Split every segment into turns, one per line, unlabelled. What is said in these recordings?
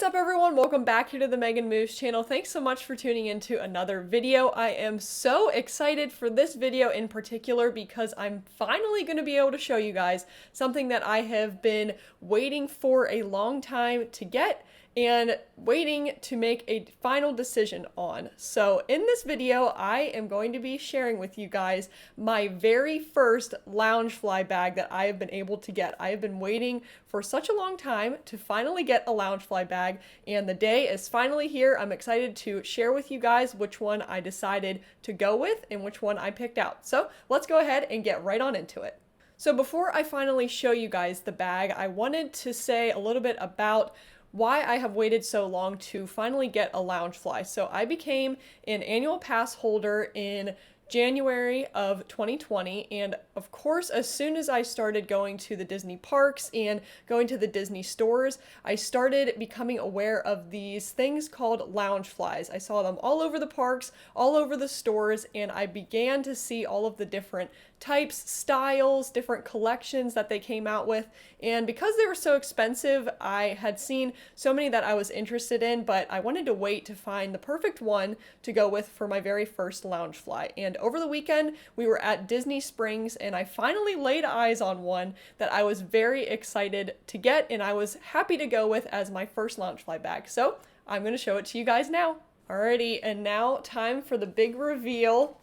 up everyone? Welcome back here to the Megan Moves channel. Thanks so much for tuning into another video. I am so excited for this video in particular because I'm finally going to be able to show you guys something that I have been waiting for a long time to get and waiting to make a final decision on. So in this video, I am going to be sharing with you guys my very first Loungefly bag that I have been able to get. I have been waiting for such a long time to finally get a Loungefly bag, and the day is finally here. I'm excited to share with you guys which one I decided to go with and which one I picked out. So let's go ahead and get right on into it. So before I finally show you guys the bag, I wanted to say a little bit about why I have waited so long to finally get a Loungefly. So I became an annual pass holder in January of 2020, and of course as soon as I started going to the Disney parks and going to the Disney stores, I started becoming aware of these things called Loungeflies. I saw them all over the parks, all over the stores, and I began to see all of the different types, styles, different collections that they came out with. And because they were so expensive, I had seen so many that I was interested in, but I wanted to wait to find the perfect one to go with for my very first Loungefly. And over the weekend, we were at Disney Springs and I finally laid eyes on one that I was very excited to get and I was happy to go with as my first Loungefly bag. So I'm going to show it to you guys now. Alrighty, and now time for the big reveal.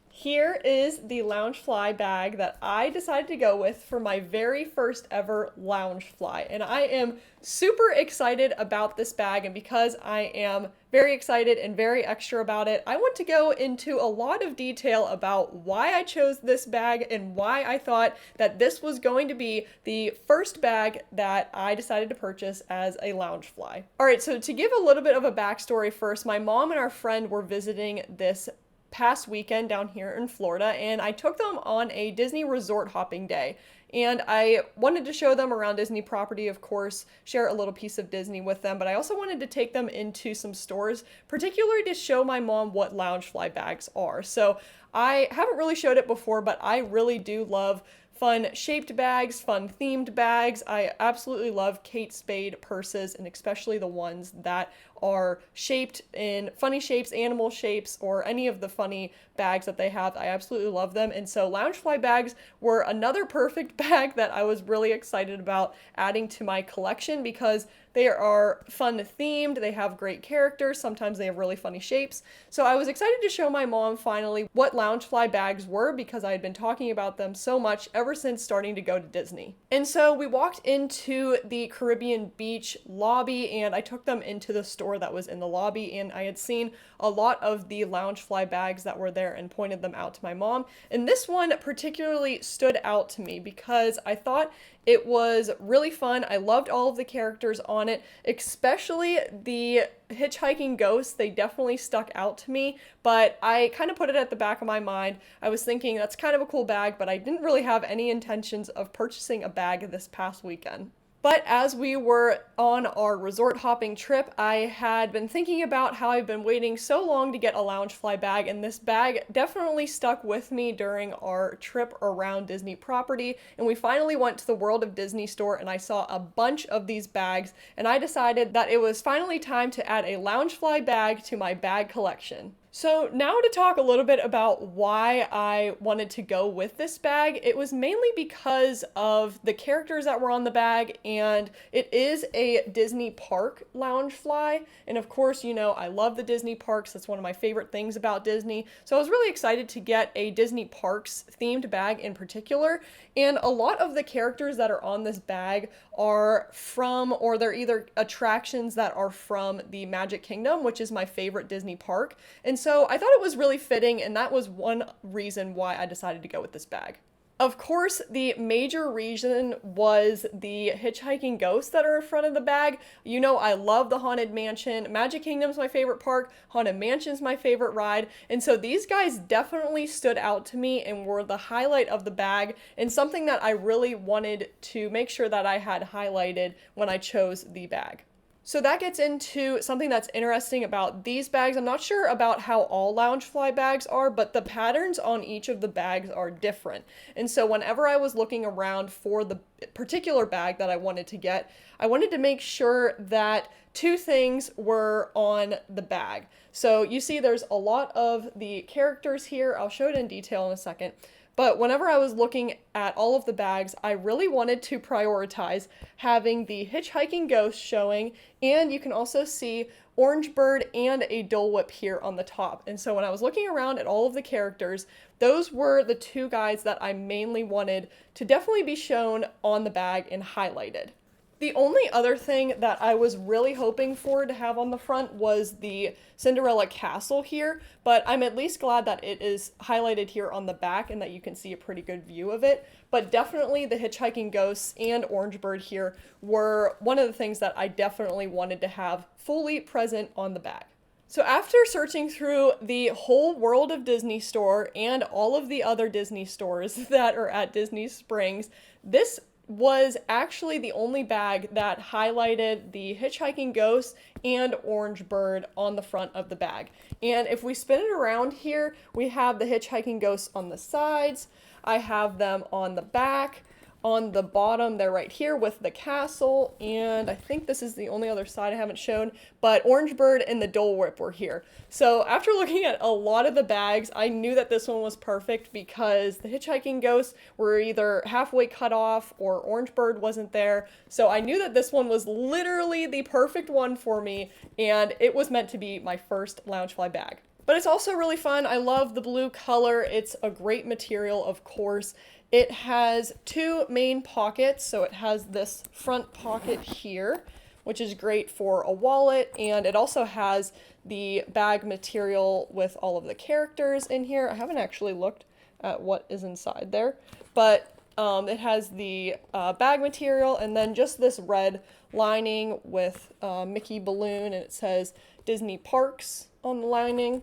Here is the Loungefly bag that I decided to go with for my very first ever Loungefly. And I am super excited about this bag, and because I am very excited and very extra about it, I want to go into a lot of detail about why I chose this bag and why I thought that this was going to be the first bag that I decided to purchase as a Loungefly. Alright, so to give a little bit of a backstory first, my mom and our friend were visiting this past weekend down here in Florida, and I took them on a Disney resort hopping day. And I wanted to show them around Disney property, of course, share a little piece of Disney with them, but I also wanted to take them into some stores, particularly to show my mom what Loungefly bags are. So I haven't really showed it before, but I really do love fun shaped bags, fun themed bags. I absolutely love Kate Spade purses, and especially the ones that are shaped in funny shapes, animal shapes, or any of the funny bags that they have. I absolutely love them. And so Loungefly bags were another perfect bag that I was really excited about adding to my collection because they are fun themed, they have great characters, sometimes they have really funny shapes. So I was excited to show my mom finally what Loungefly bags were because I had been talking about them so much ever since starting to go to Disney. And so we walked into the Caribbean Beach lobby and I took them into the store that was in the lobby, and I had seen a lot of the Loungefly bags that were there and pointed them out to my mom. And this one particularly stood out to me because I thought it was really fun. I loved all of the characters on it, especially the Hitchhiking ghosts. They definitely stuck out to me, but I kind of put it at the back of my mind. I was thinking that's kind of a cool bag, but I didn't really have any intentions of purchasing a bag this past weekend. But as we were on our resort hopping trip, I had been thinking about how I've been waiting so long to get a Loungefly bag, and this bag definitely stuck with me during our trip around Disney property. And we finally went to the World of Disney store and I saw a bunch of these bags, and I decided that it was finally time to add a Loungefly bag to my bag collection. So now to talk a little bit about why I wanted to go with this bag. It was mainly because of the characters that were on the bag, and it is a Disney park Loungefly. And of course, you know, I love the Disney parks. That's one of my favorite things about Disney. So I was really excited to get a Disney parks themed bag in particular. And a lot of the characters that are on this bag are from, or they're either attractions that are from the Magic Kingdom, which is my favorite Disney park. And so I thought it was really fitting, and that was one reason why I decided to go with this bag. Of course, the major reason was the Hitchhiking ghosts that are in front of the bag. You know, I love the Haunted Mansion. Magic Kingdom's my favorite park. Haunted Mansion's my favorite ride. And so these guys definitely stood out to me and were the highlight of the bag, and something that I really wanted to make sure that I had highlighted when I chose the bag. So that gets into something that's interesting about these bags. I'm not sure about how all Loungefly bags are, but the patterns on each of the bags are different. And so whenever I was looking around for the particular bag that I wanted to get, I wanted to make sure that two things were on the bag. So you see there's a lot of the characters here. I'll show it in detail in a second. But whenever I was looking at all of the bags, I really wanted to prioritize having the Hitchhiking Ghost showing, and you can also see Orange Bird and a Dole Whip here on the top. And so when I was looking around at all of the characters, those were the two guys that I mainly wanted to definitely be shown on the bag and highlighted. The only other thing that I was really hoping for to have on the front was the Cinderella Castle here, but I'm at least glad that it is highlighted here on the back and that you can see a pretty good view of it. But definitely the Hitchhiking Ghosts and Orange Bird here were one of the things that I definitely wanted to have fully present on the bag. So after searching through the whole World of Disney store and all of the other Disney stores that are at Disney Springs, this was actually the only bag that highlighted the Hitchhiking Ghost and Orange Bird on the front of the bag. And if we spin it around here, we have the Hitchhiking Ghosts on the sides. I have them on the back. On the bottom, they're right here with the castle, and I think this is the only other side I haven't shown, but Orange Bird and the Dole Whip were here. So after looking at a lot of the bags, I knew that this one was perfect because the Hitchhiking Ghosts were either halfway cut off or Orange Bird wasn't there. So I knew that this one was literally the perfect one for me, and it was meant to be my first Loungefly bag. But it's also really fun. I love the blue color. It's a great material, of course. It has two main pockets, so it has this front pocket here, which is great for a wallet, and it also has the bag material with all of the characters in here. I haven't actually looked at what is inside there, but it has the bag material and then just this red lining with Mickey balloon, and it says Disney Parks on the lining.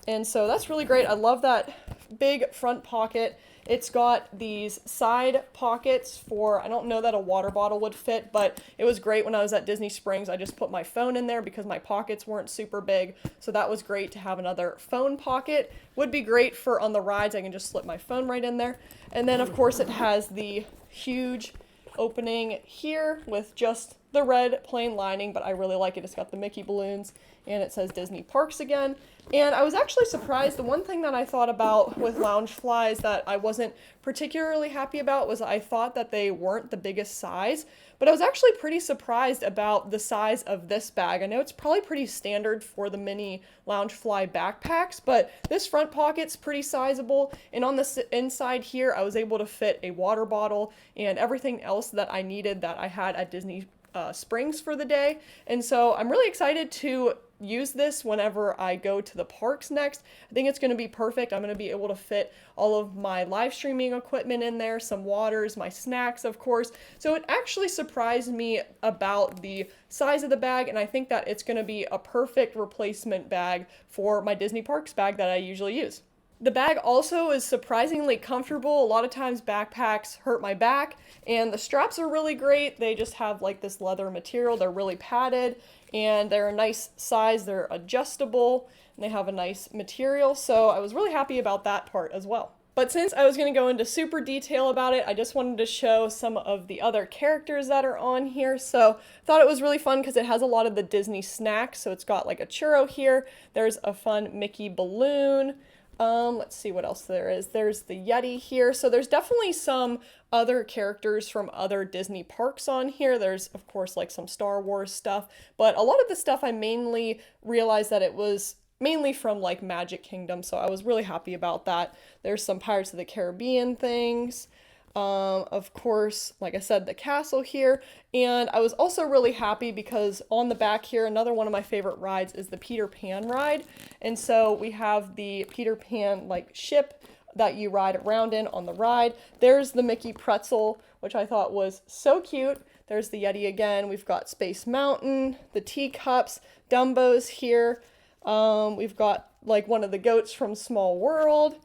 And so that's really great. I love that big front pocket. It's got these side pockets for, I don't know that a water bottle would fit, but it was great when I was at Disney Springs. I just put my phone in there because my pockets weren't super big. So that was great to have another phone pocket. Would be great for on the rides. I can just slip my phone right in there. And then of course it has the huge opening here with just the red plain lining, but I really like it. It's got the Mickey balloons and it says Disney Parks again. And I was actually surprised. The one thing that I thought about with Loungeflies that I wasn't particularly happy about was I thought that they weren't the biggest size, but I was actually pretty surprised about the size of this bag. I know it's probably pretty standard for the mini Loungefly backpacks, but this front pocket's pretty sizable. And on the inside here, I was able to fit a water bottle and everything else that I needed that I had at Disney Springs for the day. And so I'm really excited to use this whenever I go to the parks next. I think it's going to be perfect. I'm going to be able to fit all of my live streaming equipment in there, some waters, my snacks, of course. So it actually surprised me about the size of the bag, and I think that it's going to be a perfect replacement bag for my Disney Parks bag that I usually use. The bag also is surprisingly comfortable. A lot of times backpacks hurt my back, and the straps are really great. They just have like this leather material. They're really padded, and they're a nice size. They're adjustable, and they have a nice material. So I was really happy about that part as well. But since I was going to go into super detail about it, I just wanted to show some of the other characters that are on here. So I thought it was really fun because it has a lot of the Disney snacks. So it's got like a churro here. There's a fun Mickey balloon. Let's see what else there is. There's the Yeti here. So there's definitely some other characters from other Disney parks on here. There's, of course, like some Star Wars stuff, but a lot of the stuff I mainly realized that it was mainly from like Magic Kingdom. So I was really happy about that. There's some Pirates of the Caribbean things. Of course, like I said, the castle here. And I was also really happy because on the back here, another one of my favorite rides is the Peter Pan ride. And so we have the Peter Pan like ship that you ride around in on the ride. There's the Mickey pretzel, which I thought was so cute. There's the Yeti again. We've got Space Mountain, the teacups, Dumbo's here. We've got like one of the goats from Small World.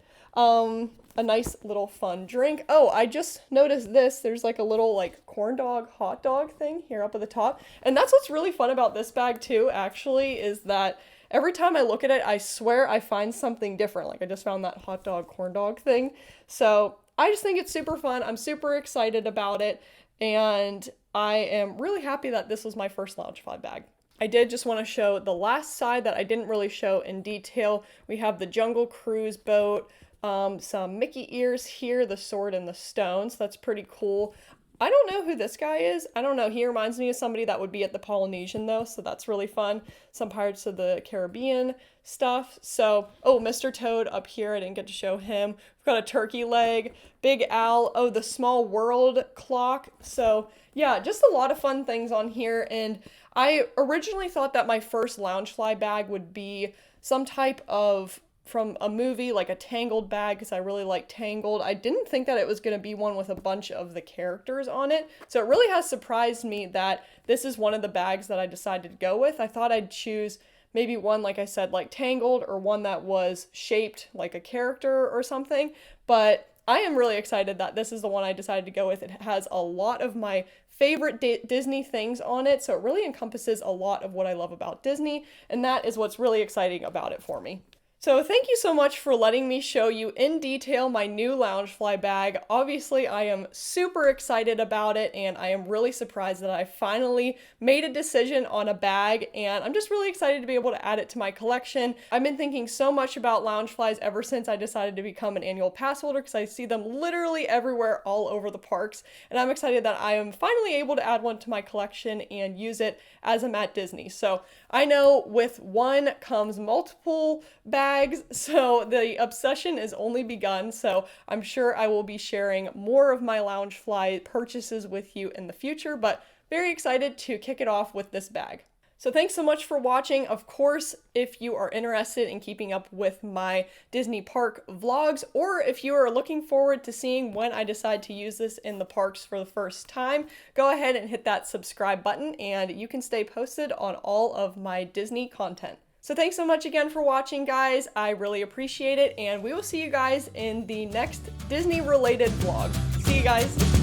A nice little fun drink. Oh, I just noticed this. There's like a little like corn dog, hot dog thing here up at the top. And that's what's really fun about this bag too, actually, is that every time I look at it, I swear I find something different. Like I just found that hot dog, corn dog thing. So I just think it's super fun. I'm super excited about it. And I am really happy that this was my first Loungefly bag. I did just want to show the last side that I didn't really show in detail. We have the Jungle Cruise boat, some Mickey ears here, the sword and the stones. That's pretty cool. I don't know who this guy is. I don't know. He reminds me of somebody that would be at the Polynesian though, so that's really fun. Some Pirates of the Caribbean stuff. So, oh, Mr. Toad up here. I didn't get to show him. We've got a turkey leg, Big Al. Oh, the Small World clock. So, yeah, just a lot of fun things on here. And I originally thought that my first Loungefly bag would be some type of from a movie, like a Tangled bag, because I really like Tangled. I didn't think that it was going to be one with a bunch of the characters on it. So it really has surprised me that this is one of the bags that I decided to go with. I thought I'd choose maybe one, like I said, like Tangled, or one that was shaped like a character or something. But I am really excited that this is the one I decided to go with. It has a lot of my favorite Disney things on it, so it really encompasses a lot of what I love about Disney, and that is what's really exciting about it for me. So thank you so much for letting me show you in detail my new Loungefly bag. Obviously, I am super excited about it, and I am really surprised that I finally made a decision on a bag, and I'm just really excited to be able to add it to my collection. I've been thinking so much about Loungeflies ever since I decided to become an annual pass holder, because I see them literally everywhere all over the parks, and I'm excited that I am finally able to add one to my collection and use it as I'm at Disney. So I know with one comes multiple bags, so the obsession is only begun, so I'm sure I will be sharing more of my Loungefly purchases with you in the future, but very excited to kick it off with this bag. So thanks so much for watching. Of course, if you are interested in keeping up with my Disney park vlogs, or if you are looking forward to seeing when I decide to use this in the parks for the first time, go ahead and hit that subscribe button and you can stay posted on all of my Disney content. So thanks so much again for watching, guys. I really appreciate it, and we will see you guys in the next Disney related vlog. See you guys.